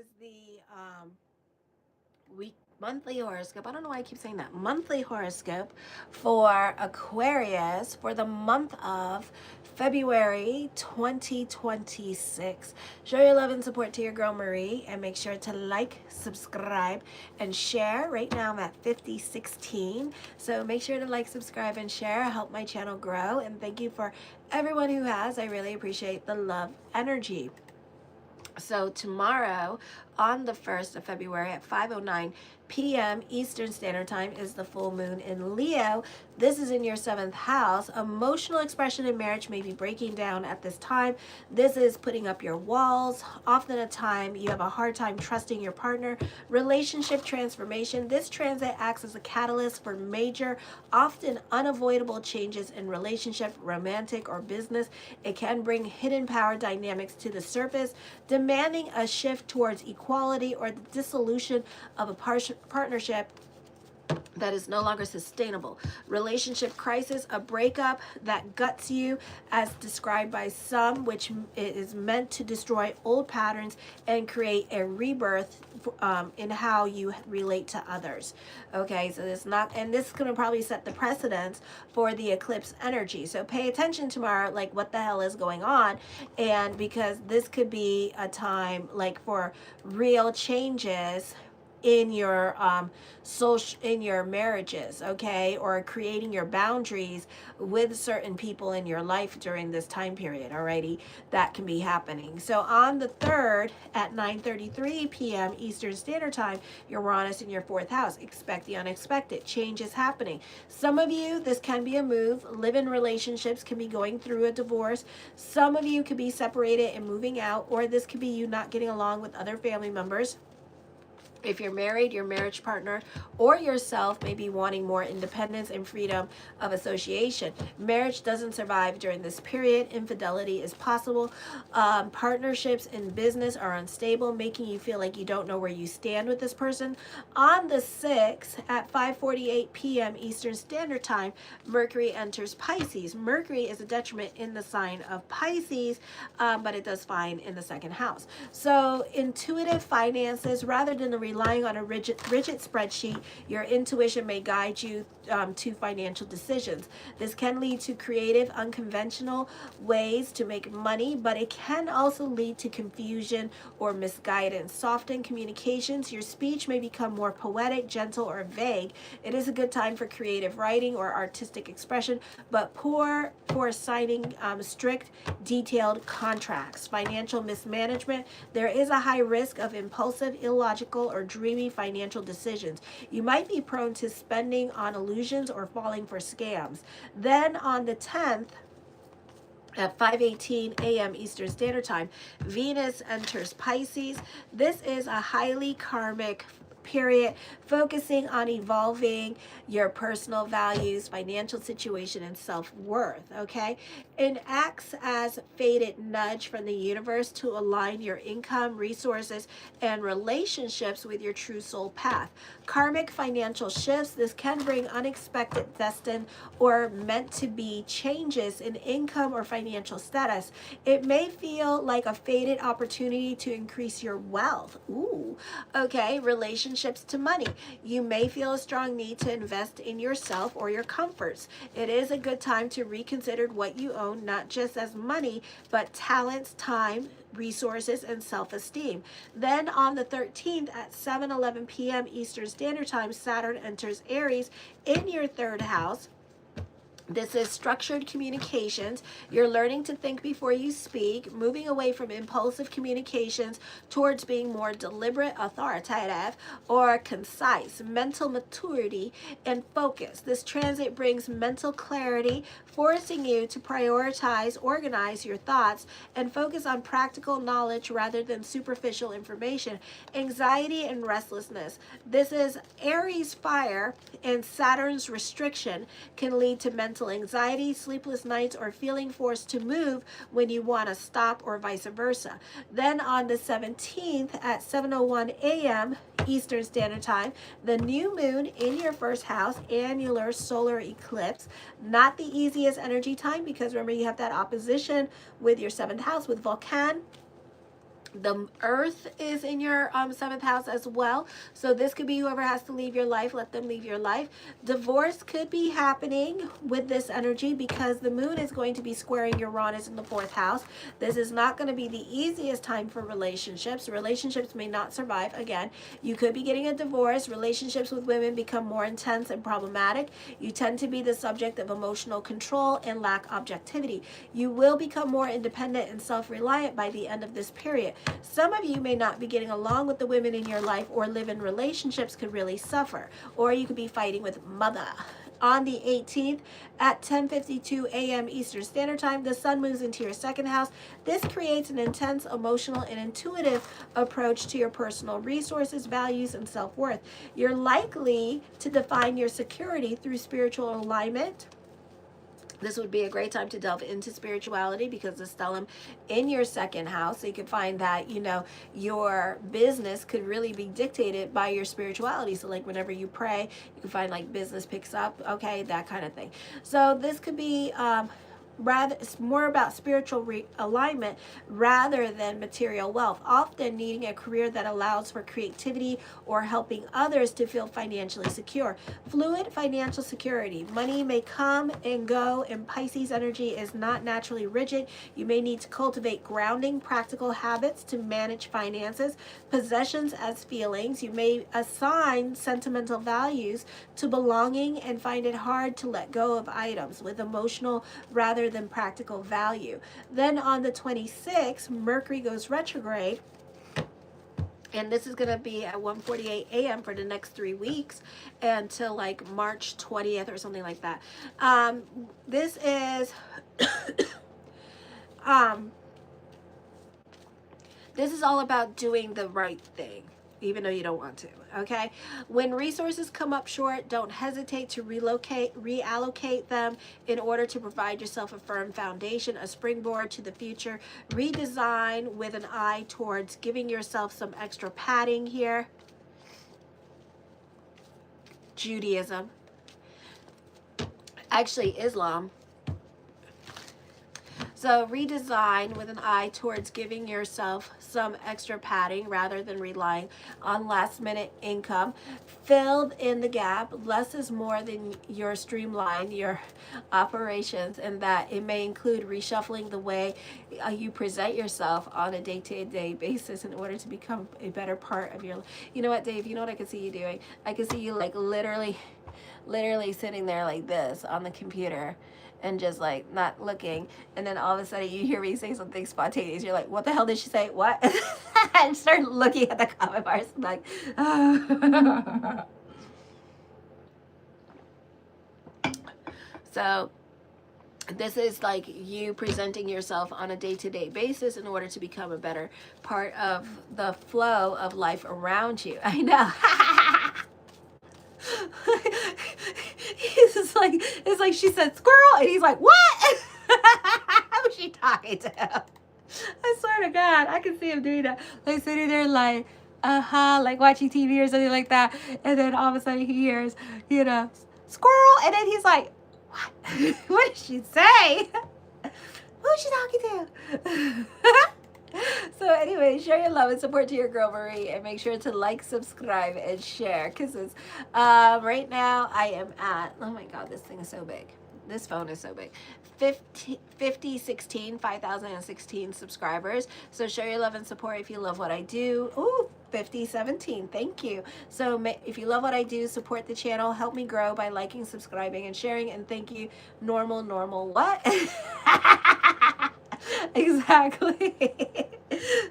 is the monthly horoscope. I don't know why I keep saying that. Monthly horoscope for Aquarius for the month of February 2026. Show your love and support to your girl Marie and make sure to like, subscribe, and share. Right now I'm at 5016. So make sure to like, subscribe, and share. Help my channel grow. And thank you for everyone who has. I really appreciate the love energy. So tomorrow on the 1st of February at 5:09 p.m. Eastern Standard Time is the full moon in Leo. This is in your 7th house. Emotional expression in marriage may be breaking down at this time. This is putting up your walls. Often a time you have a hard time trusting your partner. Relationship transformation. This transit acts as a catalyst for major, often unavoidable changes in relationship, romantic, or business. It can bring hidden power dynamics to the surface, demanding a shift towards equality or the dissolution of a partnership that is no longer sustainable. Relationship crisis, a breakup that guts you as described by some, which is meant to destroy old patterns and create a rebirth in how you relate to others. Okay, so this not, and this is going to probably set the precedence for the eclipse energy. So pay attention tomorrow, like what the hell is going on, and because this could be a time like for real changes in your in your marriages, okay, or creating your boundaries with certain people in your life during this time period. Alrighty, that can be happening. So on the 3rd at 9:33 p.m. Eastern Standard Time, Uranus in your 4th house. Expect the unexpected. Change is happening. Some of you, this can be a move. Live-in relationships can be going through a divorce. Some of you could be separated and moving out, or this could be you not getting along with other family members. If you're married, your marriage partner or yourself may be wanting more independence and freedom of association. Marriage doesn't survive during this period. Infidelity is possible. Partnerships in business are unstable, making you feel like you don't know where you stand with this person. On the 6th at 5:48 p.m. Eastern Standard Time, Mercury enters Pisces. Mercury is a detriment in the sign of Pisces, but it does fine in the 2nd house. So intuitive finances, rather than relying on a rigid spreadsheet, your intuition may guide you to financial decisions. This can lead to creative, unconventional ways to make money, but it can also lead to confusion or misguidance. Soften communications. Your speech may become more poetic, gentle, or vague. It is a good time for creative writing or artistic expression, but poor for signing strict, detailed contracts. Financial mismanagement. There is a high risk of impulsive, illogical, or dreamy financial decisions. You might be prone to spending on illusions or falling for scams. Then on the 10th, at 5:18 a.m. Eastern Standard Time, Venus enters Pisces. This is a highly karmic period, focusing on evolving your personal values, financial situation, and self-worth. Okay, it acts as fated nudge from the universe to align your income, resources, and relationships with your true soul path. Karmic financial shifts. This can bring unexpected, destined, or meant to be changes in income or financial status. It may feel like a fated opportunity to increase your wealth. Ooh, okay. Relationships to money. You may feel a strong need to invest in yourself or your comforts. It is a good time to reconsider what you own, not just as money, but talents, time, resources, and self-esteem. Then on the 13th at 7:11 p.m. Eastern Standard Time, Saturn enters Aries in your 3rd house. This is structured communications. You're learning to think before you speak, moving away from impulsive communications towards being more deliberate, authoritative, or concise. Mental maturity and focus. This transit brings mental clarity, forcing you to prioritize, organize your thoughts, and focus on practical knowledge rather than superficial information. Anxiety and restlessness. This is Aries fire, and Saturn's restriction can lead to mental anxiety, sleepless nights, or feeling forced to move when you want to stop, or vice versa. Then on the 17th at 7:01 a.m. Eastern Standard Time, the new moon in your 1st house, annular solar eclipse. Not the easiest energy time because remember you have that opposition with your 7th house with Vulcan. The earth is in your 7th house as well. So this could be whoever has to leave your life, let them leave your life. Divorce could be happening with this energy because the moon is going to be squaring Uranus in the 4th house. This is not going to be the easiest time for relationships. Relationships may not survive. Again, you could be getting a divorce. Relationships with women become more intense and problematic. You tend to be the subject of emotional control and lack objectivity. You will become more independent and self-reliant by the end of this period. Some of you may not be getting along with the women in your life, or live-in relationships could really suffer, or you could be fighting with mother. On the 18th at 10:52 a.m. Eastern Standard Time, the sun moves into your 2nd house. This creates an intense, emotional, and intuitive approach to your personal resources, values, and self-worth. You're likely to define your security through spiritual alignment. This would be a great time to delve into spirituality because the stellium in your 2nd house. So you can find that, you know, your business could really be dictated by your spirituality. So like whenever you pray, you can find like business picks up, okay, that kind of thing. So this could be rather, it's more about spiritual alignment rather than material wealth, often needing a career that allows for creativity or helping others to feel financially secure. Fluid financial security. Money may come and go, and Pisces energy is not naturally rigid. You may need to cultivate grounding, practical habits to manage finances. Possessions as feelings. You may assign sentimental values to belonging and find it hard to let go of items with emotional rather than practical value. Then on the 26th, Mercury goes retrograde, and this is going to be at 1:48 a.m. for the next 3 weeks until like March 20th or something like that. This is this is all about doing the right thing, even though you don't want to, okay? When resources come up short, don't hesitate to reallocate them in order to provide yourself a firm foundation, a springboard to the future. Redesign with an eye towards giving yourself some extra padding here. Judaism. Actually, Islam. So redesign with an eye towards giving yourself some extra padding rather than relying on last minute income. Fill in the gap. Less is more than your streamline your operations, and that it may include reshuffling the way you present yourself on a day-to-day basis in order to become a better part of your life. You know what, Dave? You know what I can see you doing? I can see you like literally sitting there like this on the computer and just like not looking, and then all of a sudden you hear me say something spontaneous. You're like, what the hell did she say? What? And start looking at the comment bars like, oh. So this is like you presenting yourself on a day-to-day basis in order to become a better part of the flow of life around you. I know. It's like she said squirrel, and he's like, what? Who's she talking to? I swear to God, I can see him doing that. Like sitting there like, like watching TV or something like that. And then all of a sudden he hears, you know, squirrel. And then he's like, what? What did she say? Who's she talking to? So anyway, share your love and support to your girl Marie, and make sure to like, subscribe, and share. Kisses. Right now I am at, oh my God, this thing is so big. This phone is so big. 5,016 subscribers. So share your love and support if you love what I do. Ooh, 5017. Thank you. So if you love what I do, support the channel. Help me grow by liking, subscribing, and sharing. And thank you, normal what? Exactly.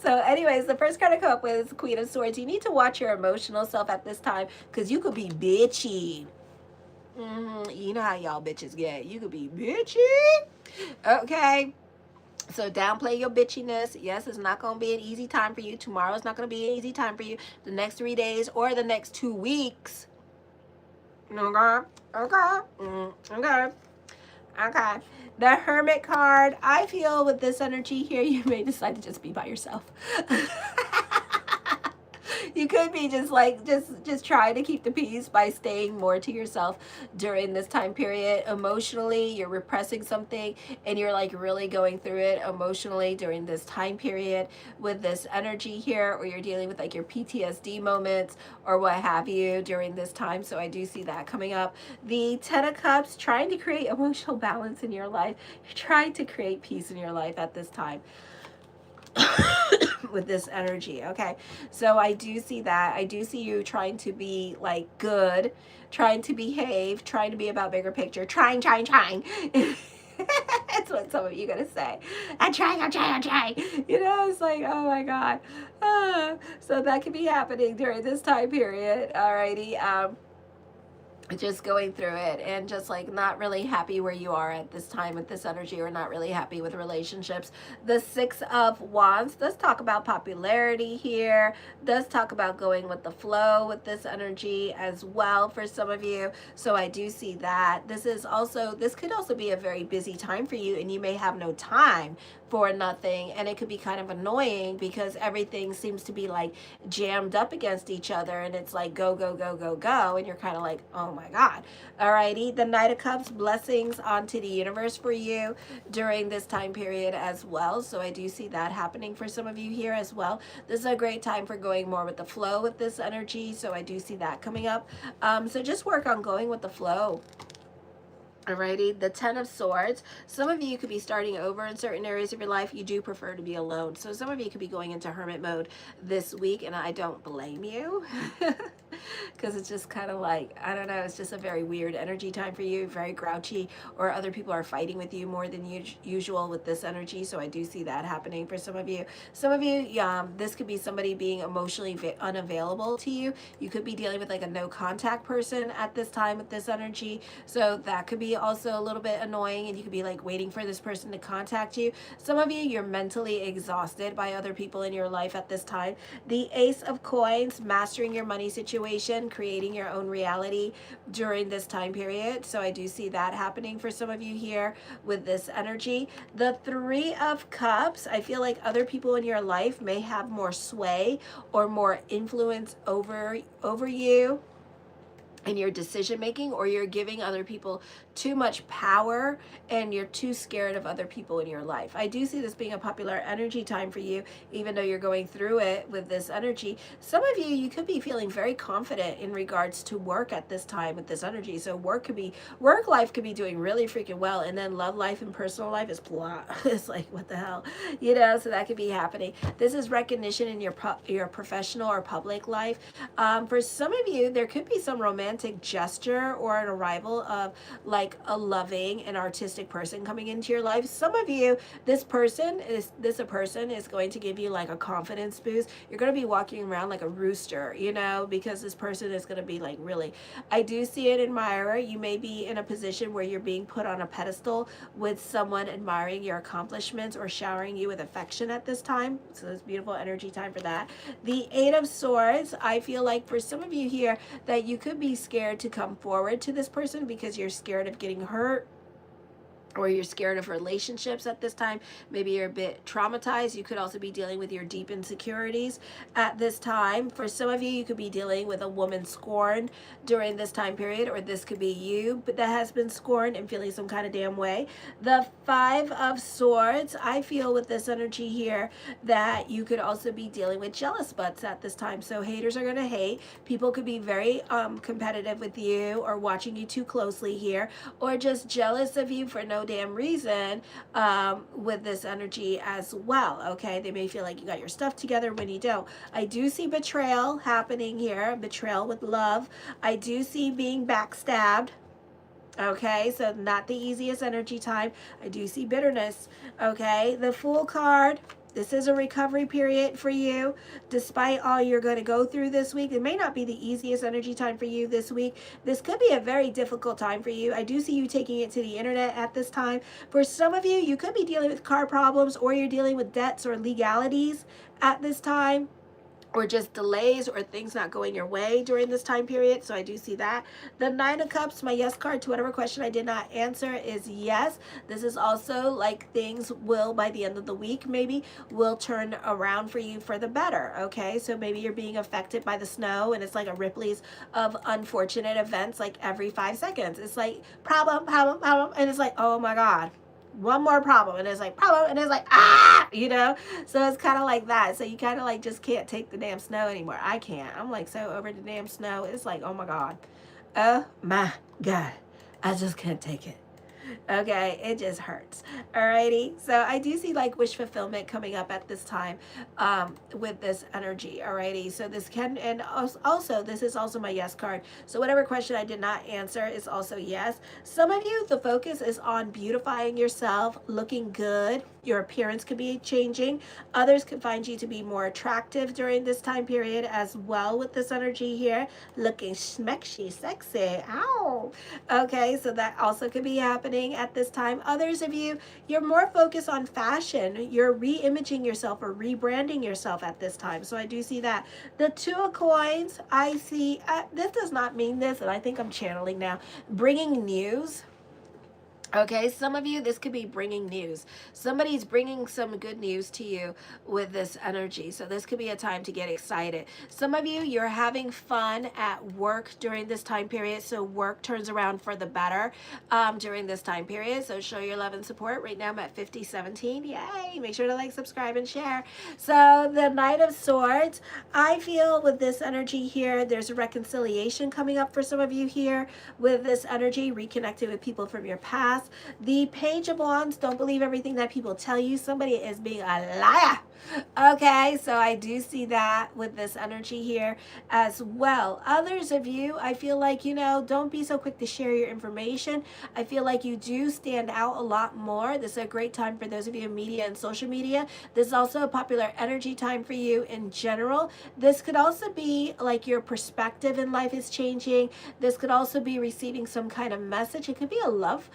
So anyways, the first card I come up with is Queen of Swords. You need to watch your emotional self at this time because you could be bitchy. You know how y'all bitches get. You could be bitchy. Okay. So downplay your bitchiness. Yes, it's not going to be an easy time for you. Tomorrow's not going to be an easy time for you. The next 3 days or the next 2 weeks. Okay. The Hermit card. I feel with this energy here, you may decide to just be by yourself. You could be just like just trying to keep the peace by staying more to yourself during this time period. Emotionally, you're repressing something and you're like really going through it emotionally during this time period with this energy here, or you're dealing with like your PTSD moments or what have you during this time. So I do see that coming up. The Ten of Cups, trying to create emotional balance in your life. You're trying to create peace in your life at this time. With this energy. Okay, so I do see that. I do see you trying to be like good, trying to behave, trying to be about bigger picture, trying. That's what some of you gonna say. I'm trying. You know, it's like, oh my God. So that could be happening during this time period. Alrighty. Just going through it and just like not really happy where you are at this time with this energy, or not really happy with relationships. The Six of Wands, let's talk about popularity here. Does talk about going with the flow with this energy as well for some of you. So I do see that. This could also be a very busy time for you, and you may have no time for nothing, and it could be kind of annoying because everything seems to be like jammed up against each other, and it's like go, and you're kind of like, oh my God. Alrighty, the Knight of Cups, blessings onto the universe for you during this time period as well. So I do see that happening for some of you here as well. This is a great time for going more with the flow with this energy, so I do see that coming up. So just work on going with the flow. Alrighty, the Ten of Swords. Some of you could be starting over in certain areas of your life. You do prefer to be alone. So some of you could be going into hermit mode this week, and I don't blame you. Because it's just kind of like, I don't know, it's just a very weird energy time for you, very grouchy, or other people are fighting with you more than usual with this energy. So I do see that happening for some of you. Some of you, this could be somebody being emotionally unavailable to you. You could be dealing with like a no contact person at this time with this energy. So that could be also a little bit annoying, and you could be like waiting for this person to contact you. Some of you, you're mentally exhausted by other people in your life at this time. The Ace of Coins, mastering your money situation, creating your own reality during this time period. So I do see that happening for some of you here with this energy. The Three of Cups, I feel like other people in your life may have more sway or more influence over you in your decision making, or you're giving other people too much power and you're too scared of other people in your life. I do see this being a popular energy time for you, even though you're going through it with this energy. Some of you could be feeling very confident in regards to work at this time with this energy. So work life could be doing really freaking well, and then love life and personal life is blah. It's like, what the hell, you know? So that could be happening. This is recognition in your professional or public life. For some of you, there could be some romantic gesture or an arrival of like a loving and artistic person coming into your life. Some of you, this person is going to give you like a confidence boost. You're going to be walking around like a rooster, you know, because this person is going to be like, really, I do see it in Myra. You may be in a position where you're being put on a pedestal with someone admiring your accomplishments or showering you with affection at this time. So it's beautiful energy time for that. The Eight of Swords, I feel like for some of you here that you could be scared to come forward to this person because you're scared of getting hurt, or you're scared of relationships at this time. Maybe you're a bit traumatized. You could also be dealing with your deep insecurities at this time. For some of you, you could be dealing with a woman scorned during this time period, or this could be you that has been scorned and feeling some kind of damn way. The Five of Swords, I feel with this energy here that you could also be dealing with jealous butts at this time. So haters are going to hate. People could be very competitive with you, or watching you too closely here, or just jealous of you for no damn reason with this energy as well. Okay, they may feel like you got your stuff together when you don't. I do see betrayal happening here, betrayal with love. I do see being backstabbed. Okay, so not the easiest energy time. I do see bitterness. Okay, the Fool card. This is a recovery period for you. Despite all you're going to go through this week, it may not be the easiest energy time for you this week. This could be a very difficult time for you. I do see you taking it to the internet at this time. For some of you, you could be dealing with car problems, or you're dealing with debts or legalities at this time. or just delays or things not going your way during this time period. So I do see that. The Nine of Cups, my yes card to whatever question I did not answer is yes. This is also like things will, by the end of the week, maybe will turn around for you for the better. Okay, so maybe you're being affected by the snow and it's like a Ripley's of unfortunate events like every 5 seconds. It's like problem, problem, problem. And it's like, oh my God, one more problem, and it's like problem, and it's like you know. So it's kind of like that. So you kind of like just can't take the damn snow anymore. I can't. I'm like so over the damn snow. It's like, oh my God, I just can't take it. Okay, it just hurts. Alrighty, so I do see like wish fulfillment coming up at this time with this energy. Alrighty, so this can, and also this is also my yes card. So whatever question I did not answer is also yes. Some of you, the focus is on beautifying yourself, looking good. Your appearance could be changing. Others could find you to be more attractive during this time period as well with this energy here. Looking smexy, sexy. Ow. Okay, so that also could be happening at this time. Others of you, you're more focused on fashion. You're re-imaging yourself or rebranding yourself at this time. So I do see that. The Two of Coins, I see, this does not mean this, and I think I'm channeling now. Bringing news. Okay, some of you, this could be bringing news. Somebody's bringing some good news to you with this energy. So this could be a time to get excited. Some of you, you're having fun at work during this time period. So work turns around for the better during this time period. So show your love and support. Right now I'm at 5017. Yay! Make sure to like, subscribe, and share. So the Knight of Swords, I feel with this energy here, there's a reconciliation coming up for some of you here with this energy, reconnecting with people from your past. The Page of Wands, don't believe everything that people tell you. Somebody is being a liar. Okay, so I do see that with this energy here as well. Others of you, I feel like, you know, don't be so quick to share your information. I feel like you do stand out a lot more. This is a great time for those of you in media and social media. This is also a popular energy time for you in general. This could also be like your perspective in life is changing. This could also be receiving some kind of message. It could be a love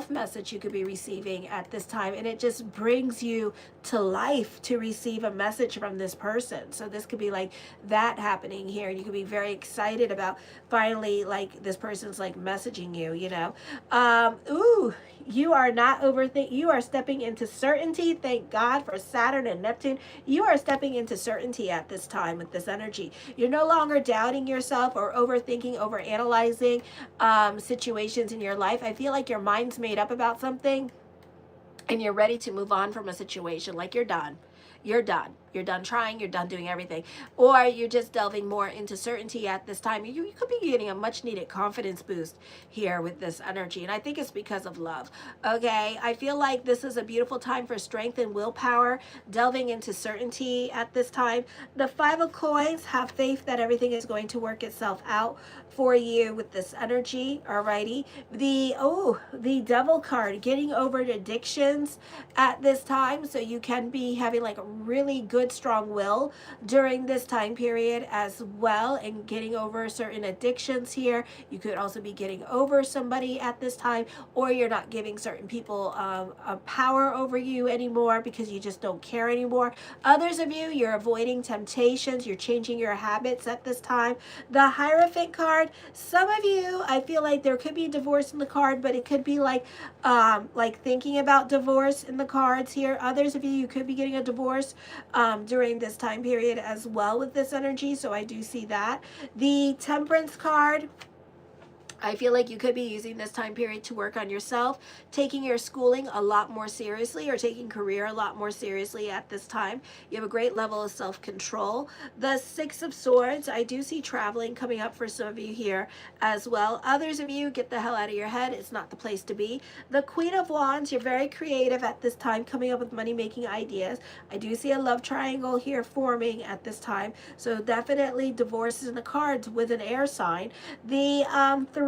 message you could be receiving at this time, and it just brings you to life to receive a message from this person. So this could be like that happening here, and you could be very excited about finally like this person's like messaging you, you know. Ooh, you are not overthinking. You are stepping into certainty. Thank God for Saturn and Neptune. You are stepping into certainty at this time with this energy. You're no longer doubting yourself or overthinking, overanalyzing situations in your life. I feel like your mind's made up about something and you're ready to move on from a situation. Like you're done. You're done. You're done trying. You're done doing everything. Or you're just delving more into certainty at this time. You could be getting a much needed confidence boost here with this energy. And I think it's because of love. Okay. I feel like this is a beautiful time for strength and willpower, delving into certainty at this time. The Five of Coins, have faith that everything is going to work itself out for you with this energy. Alrighty. The Devil card, getting over addictions at this time. So you can be having like a really good strong will during this time period as well, and getting over certain addictions here. You could also be getting over somebody at this time, or you're not giving certain people a power over you anymore because you just don't care anymore. Others of you, you're avoiding temptations. You're changing your habits at this time. The Hierophant card, some of you, I feel like there could be divorce in the card, but it could be like thinking about divorce in the cards here. Others of you, you could be getting a divorce during this time period as well with this energy. So I do see that. The Temperance card, I feel like you could be using this time period to work on yourself, taking your schooling a lot more seriously, or taking career a lot more seriously at this time. You have a great level of self-control. The Six of Swords, I do see traveling coming up for some of you here as well. Others of you, get the hell out of your head. It's not the place to be. The Queen of Wands, you're very creative at this time, coming up with money-making ideas. I do see a love triangle here forming at this time. So definitely divorce is in the cards with an air sign. The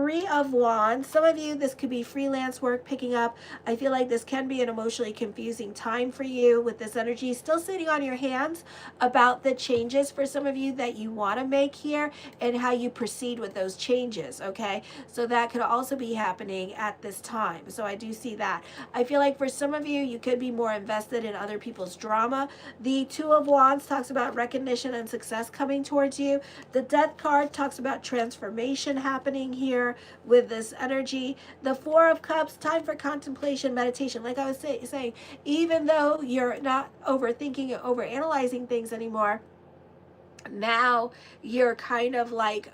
Three of Wands. Some of you, this could be freelance work picking up. I feel like this can be an emotionally confusing time for you with this energy. Still sitting on your hands about the changes for some of you that you want to make here and how you proceed with those changes, okay? So that could also be happening at this time. So I do see that. I feel like for some of you, you could be more invested in other people's drama. The Two of Wands talks about recognition and success coming towards you. The Death card talks about transformation happening here with this energy. The Four of Cups, time for contemplation, meditation. Like I was saying, even though you're not overthinking and overanalyzing things anymore, now you're kind of like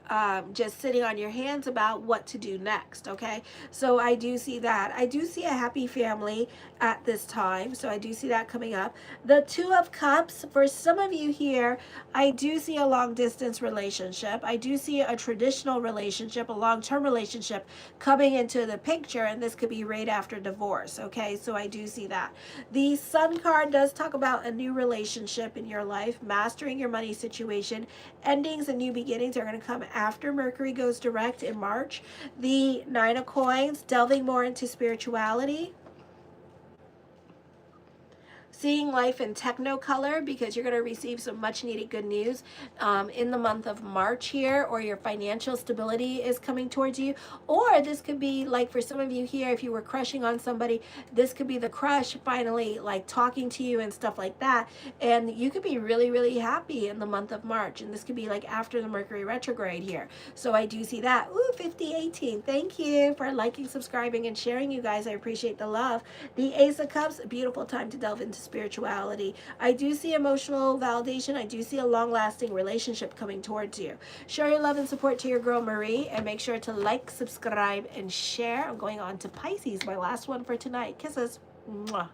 just sitting on your hands about what to do next, okay? So I do see that. I do see a happy family at this time, so I do see that coming up. The Two of Cups, for some of you here, I do see a long distance relationship. I do see a traditional relationship, a long-term relationship coming into the picture, and this could be right after divorce, okay? So I do see that. The Sun card does talk about a new relationship in your life, mastering your money situation. Endings and new beginnings are going to come after Mercury goes direct in March. The Nine of Coins, delving more into spirituality. Seeing life in technicolor, because you're going to receive some much needed good news in the month of March here, or your financial stability is coming towards you. Or this could be like for some of you here, if you were crushing on somebody, this could be the crush finally like talking to you and stuff like that, and you could be really, really happy in the month of March. And this could be like after the Mercury retrograde here. So I do see that. Ooh, 5018. Thank you for liking, subscribing, and sharing, you guys. I appreciate the love. The Ace of Cups, a beautiful time to delve into spirituality. I do see emotional validation. I do see a long-lasting relationship coming towards you. Show your love and support to your girl Marie, and make sure to like, subscribe, and share. I'm going on to Pisces, my last one for tonight. Kisses. Mwah.